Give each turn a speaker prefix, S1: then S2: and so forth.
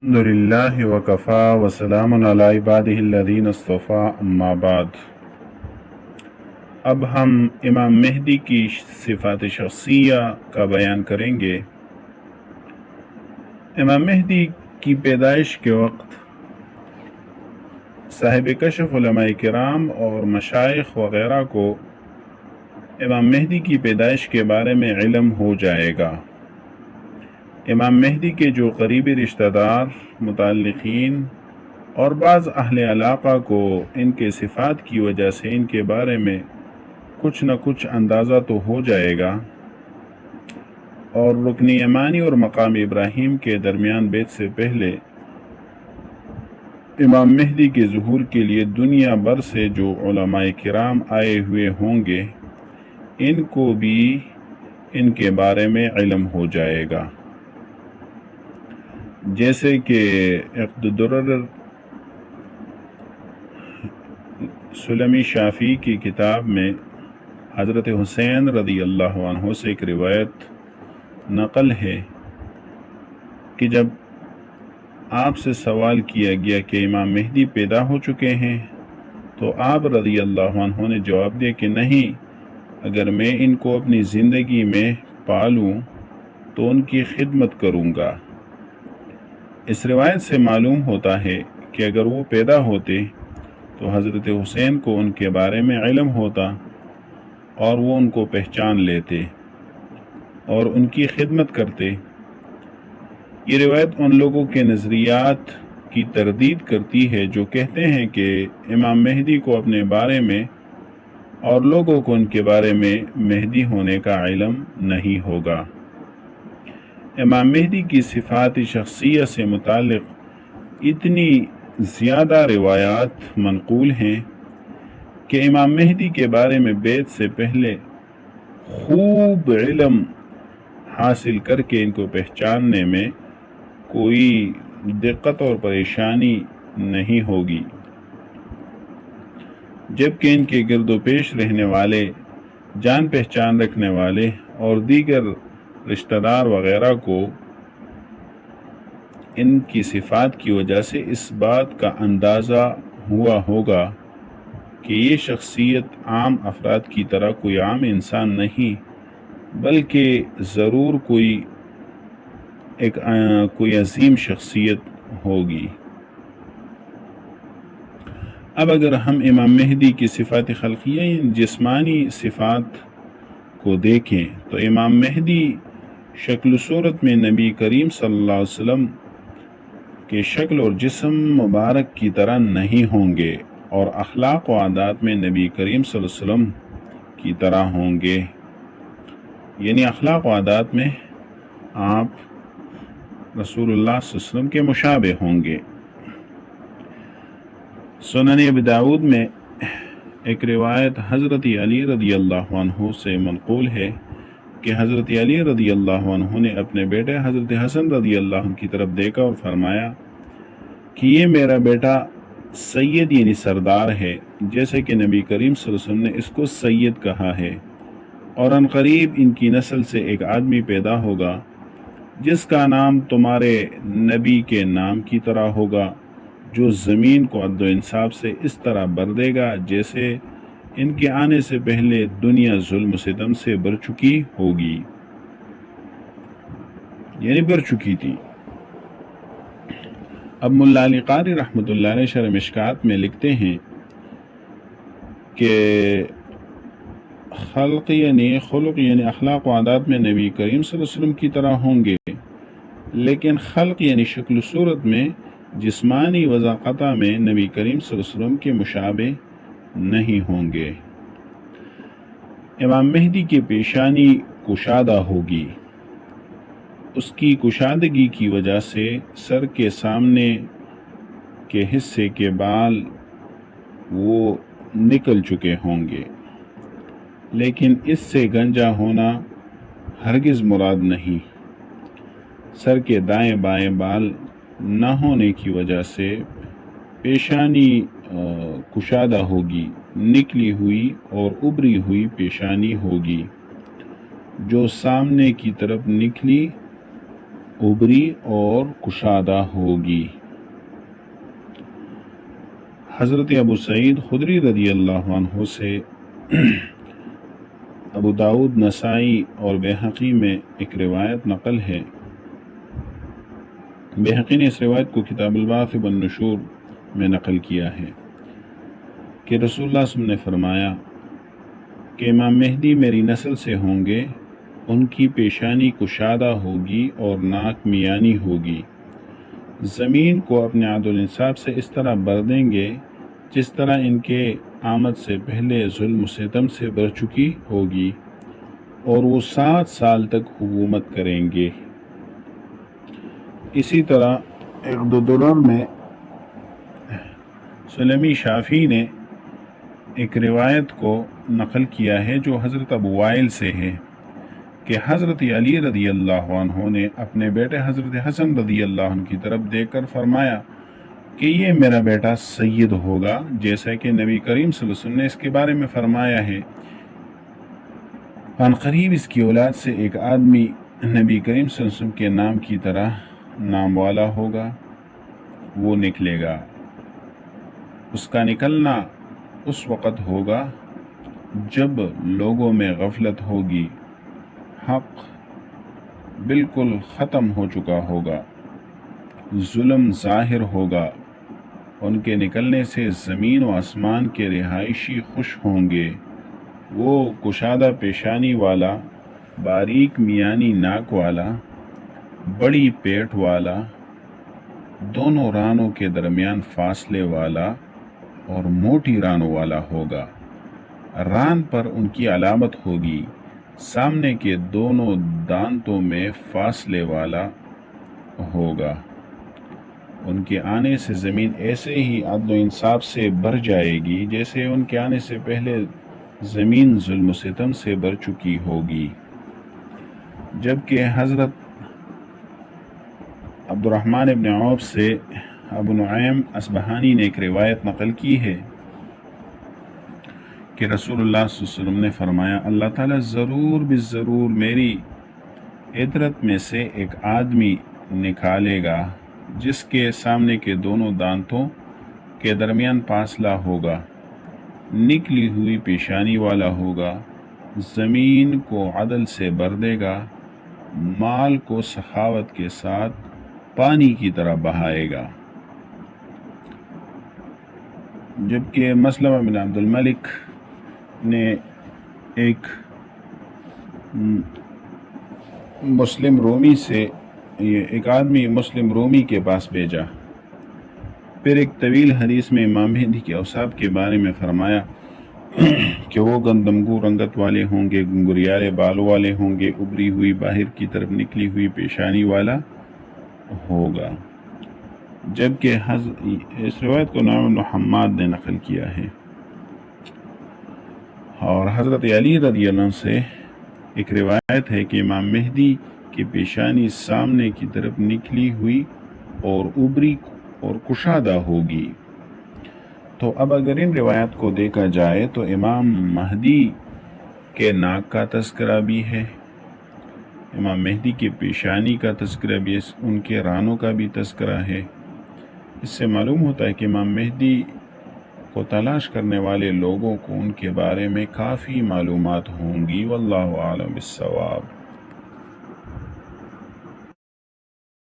S1: الحمدللہ وکفا وسلام علی عبادہ الذین اصطفیٰ اما بعد۔ اب ہم امام مہدی کی صفات شخصیہ کا بیان کریں گے۔ امام مہدی کی پیدائش کے وقت صاحب کشف علماء کرام اور مشائخ وغیرہ کو امام مہدی کی پیدائش کے بارے میں علم ہو جائے گا۔ امام مہدی کے جو قریبی رشتہ دار، متعلقین اور بعض اہل علاقہ کو ان کے صفات کی وجہ سے ان کے بارے میں کچھ نہ کچھ اندازہ تو ہو جائے گا، اور رکن یمانی اور مقام ابراہیم کے درمیان بیعت سے پہلے امام مہدی کے ظہور کے لیے دنیا بھر سے جو علماء کرام آئے ہوئے ہوں گے ان کو بھی ان کے بارے میں علم ہو جائے گا۔ جیسے کہ عقد الدرر سلمی شافعی کی کتاب میں حضرت حسین رضی اللہ عنہ سے ایک روایت نقل ہے کہ جب آپ سے سوال کیا گیا کہ امام مہدی پیدا ہو چکے ہیں تو آپ رضی اللہ عنہ نے جواب دیا کہ نہیں، اگر میں ان کو اپنی زندگی میں پالوں تو ان کی خدمت کروں گا۔ اس روایت سے معلوم ہوتا ہے کہ اگر وہ پیدا ہوتے تو حضرت حسین کو ان کے بارے میں علم ہوتا اور وہ ان کو پہچان لیتے اور ان کی خدمت کرتے۔ یہ روایت ان لوگوں کے نظریات کی تردید کرتی ہے جو کہتے ہیں کہ امام مہدی کو اپنے بارے میں اور لوگوں کو ان کے بارے میں مہدی ہونے کا علم نہیں ہوگا۔ امام مہدی کی صفات شخصیہ سے متعلق اتنی زیادہ روایات منقول ہیں کہ امام مہدی کے بارے میں بیعت سے پہلے خوب علم حاصل کر کے ان کو پہچاننے میں کوئی دقت اور پریشانی نہیں ہوگی، جبکہ ان کے گرد و پیش رہنے والے، جان پہچان رکھنے والے اور دیگر رشتہ دار وغیرہ کو ان کی صفات کی وجہ سے اس بات کا اندازہ ہوا ہوگا کہ یہ شخصیت عام افراد کی طرح کوئی عام انسان نہیں، بلکہ ضرور کوئی عظیم شخصیت ہوگی۔ اب اگر ہم امام مہدی کی صفات خلقیہ یعنی جسمانی صفات کو دیکھیں تو امام مہدی شکل و صورت میں نبی کریم صلی اللہ علیہ وسلم کے شکل اور جسم مبارک کی طرح نہیں ہوں گے، اور اخلاق و عادات میں نبی کریم صلی اللہ علیہ وسلم کی طرح ہوں گے، یعنی اخلاق و عادات میں آپ رسول اللہ صلی اللہ علیہ وسلم کے مشابہ ہوں گے۔ سنن ابی داؤد میں ایک روایت حضرت علی رضی اللہ عنہ سے منقول ہے کہ حضرت علی رضی اللہ عنہ نے اپنے بیٹے حضرت حسن رضی اللہ عنہ کی طرف دیکھا اور فرمایا کہ یہ میرا بیٹا سید یعنی سردار ہے، جیسے کہ نبی کریم صلی اللہ علیہ وسلم نے اس کو سید کہا ہے، اور ان قریب ان کی نسل سے ایک آدمی پیدا ہوگا جس کا نام تمہارے نبی کے نام کی طرح ہوگا، جو زمین کو عدل و انصاف سے اس طرح بھر دے گا جیسے ان کے آنے سے پہلے دنیا ظلم و ستم سے بھر چکی ہوگی، یعنی بھر چکی تھی۔ اب ملا علی قاری رحمۃ اللہ علیہ شرح مشکات میں لکھتے ہیں کہ خلق یعنی اخلاق و عادات میں نبی کریم صلی اللہ علیہ وسلم کی طرح ہوں گے، لیکن خلق یعنی شکل و صورت میں، جسمانی وضاقتہ میں نبی کریم صلی اللہ علیہ وسلم کے مشابہ نہیں ہوں گے۔ امام مہدی کی پیشانی کشادہ ہوگی، اس کی کشادگی کی وجہ سے سر کے سامنے کے حصے کے بال وہ نکل چکے ہوں گے، لیکن اس سے گنجا ہونا ہرگز مراد نہیں۔ سر کے دائیں بائیں بال نہ ہونے کی وجہ سے پیشانی کشادہ ہوگی، نکلی ہوئی اور ابری ہوئی پیشانی ہوگی، جو سامنے کی طرف نکلی ابری اور کشادہ ہوگی۔ حضرت ابو سعید خدری رضی اللہ عنہ سے ابو داؤد، نسائی اور بیہقی میں ایک روایت نقل ہے۔ بیہقی نے اس روایت کو کتاب البعث والنشور میں نقل کیا ہے کہ رسول اللہ صلی اللہ علیہ وسلم نے فرمایا کہ امام مہدی میری نسل سے ہوں گے، ان کی پیشانی کشادہ ہوگی اور ناک میانی ہوگی، زمین کو اپنے عدل انصاف سے اس طرح بھر دیں گے جس طرح ان کے آمد سے پہلے ظلم و ستم سے بھر چکی ہوگی، اور وہ 7 سال تک حکومت کریں گے۔ اسی طرح ایک درر میں سلمی شافعی نے ایک روایت کو نقل کیا ہے جو حضرت ابو وائل سے ہے کہ حضرت علی رضی اللہ عنہ نے اپنے بیٹے حضرت حسن رضی اللہ عنہ کی طرف دیکھ کر فرمایا کہ یہ میرا بیٹا سید ہوگا، جیسا کہ نبی کریم صلی اللہ علیہ وسلم نے اس کے بارے میں فرمایا ہے، ان قریب اس کی اولاد سے ایک آدمی نبی کریم صلی اللہ علیہ وسلم کے نام کی طرح نام والا ہوگا، وہ نکلے گا۔ اس کا نکلنا اس وقت ہوگا جب لوگوں میں غفلت ہوگی، حق بالکل ختم ہو چکا ہوگا، ظلم ظاہر ہوگا، ان کے نکلنے سے زمین و آسمان کے رہائشی خوش ہوں گے۔ وہ کشادہ پیشانی والا، باریک میانی ناک والا، بڑی پیٹ والا، دونوں رانوں کے درمیان فاصلے والا اور موٹی رانوں والا ہوگا۔ ران پر ان کی علامت ہوگی، سامنے کے دونوں دانتوں میں فاصلے والا ہوگا۔ ان کے آنے سے زمین ایسے ہی عدل و انصاف سے بھر جائے گی جیسے ان کے آنے سے پہلے زمین ظلم و ستم سے بھر چکی ہوگی۔ جبکہ حضرت عبد الرحمن ابن عوف سے ابو نعیم اصبہانی نے ایک روایت نقل کی ہے کہ رسول اللہ صلی اللہ علیہ وسلم نے فرمایا، اللہ تعالیٰ ضرور بالضرور میری عترت میں سے ایک آدمی نکالے گا جس کے سامنے کے دونوں دانتوں کے درمیان فاصلہ ہوگا، نکلی ہوئی پیشانی والا ہوگا، زمین کو عدل سے بھر دے گا، مال کو سخاوت کے ساتھ پانی کی طرح بہائے گا۔ جبکہ مسلمہ بن عبد الملک نے ایک آدمی مسلم رومی کے پاس بھیجا، پھر ایک طویل حدیث میں امام مہدی کے اوصاف کے بارے میں فرمایا کہ وہ گندمگو رنگت والے ہوں گے، گنگریالے بالوں والے ہوں گے، ابری ہوئی باہر کی طرف نکلی ہوئی پیشانی والا ہوگا۔ جبکہ اس روایت کو نعیم بن حماد نے نقل کیا ہے۔ اور حضرت علی رضی اللہ عنہ سے ایک روایت ہے کہ امام مہدی کی پیشانی سامنے کی طرف نکلی ہوئی اور ابری اور کشادہ ہوگی۔ تو اب اگر ان روایات کو دیکھا جائے تو امام مہدی کے ناک کا تذکرہ بھی ہے، امام مہدی کی پیشانی کا تذکرہ بھی ہے، ان کے رانوں کا بھی تذکرہ ہے۔ اس سے معلوم ہوتا ہے کہ امام مہدی کو تلاش کرنے والے لوگوں کو ان کے بارے میں کافی معلومات ہوں گی۔ واللہ اعلم بالصواب۔